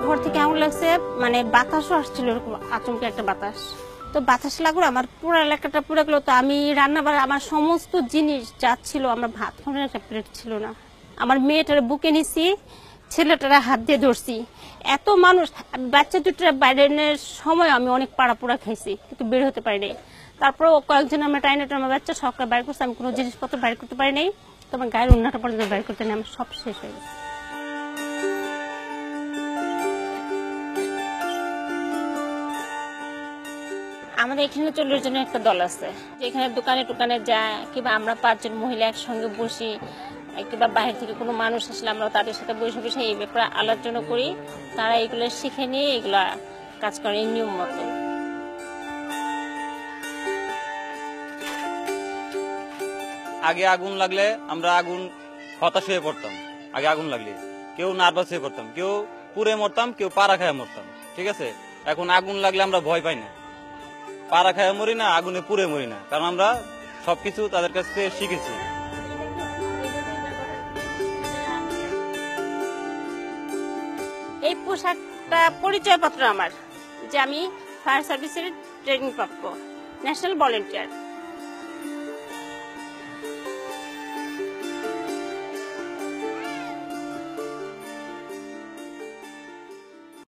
ঘর থেকে আগুন লাগছে, মানে বাতাসও আসছিল, এরকম আচমকে একটা বাতাস। তো বাতাস লাগলো, আমার পুরো এলাকাটা পুরো গেলো। তো আমি রান্নাবার আমার সমস্ত জিনিস যা ছিল, আমার ভাত খাওয়ার একটা প্লেট ছিল না। আমার মেয়েটার বুকে নিছি, ছেলেটারা হাত দিয়ে ধরছি। এত মানুষ, বাচ্চা দুটার বাইরের সময় আমি অনেক পাড়াপোড়া খাইছি, কিন্তু বের হতে পারিনি। তারপর কয়েকজন আমরা টাইনে আমার বাচ্চা সবকে বাইর করছি, আমি কোনো জিনিসপত্র বাইর করতে পারি নাই। তোমার গায়ের উন্নাটা পর্যন্ত বাইর করতে নেই, আমার সব শেষ হয়ে গেছে। আমাদের এখানে 40 জনের একটা দল আছে, যেখানে দোকানে টোকানে যায়, কিংবা আমরা 5 জন মহিলা একসঙ্গে বসি, কিংবা বাইরে থেকে কোনো মানুষ আসলে আমরা তাদের সাথে বসে বসে এই ব্যাপারে আলোচনা করি। তারা এগুলো শিখে নিয়ে এগুলা কাজ করে নিয়ম মতো। আগে আগুন লাগলে আমরা হতাশ হয়ে পড়তাম। আগে আগুন লাগলে কেউ নার্ভাস হয়ে পড়তাম, কেউ পুড়ে মরতাম, কেউ পাড়া খায় মরতাম। ঠিক আছে, এখন আগুন লাগলে আমরা ভয় পাই না, পাড়া খায় মরি না, আগুনে পুড়ে মরি না, কারণ আমরা সবকিছু তাদের কাছ থেকে শিখেছি। এই পোশাকটা পরিচয়পত্র আমার, যে আমি ফায়ার সার্ভিসের ট্রেনিং প্রাপ্ত ন্যাশনাল ভলেন্টিয়ার।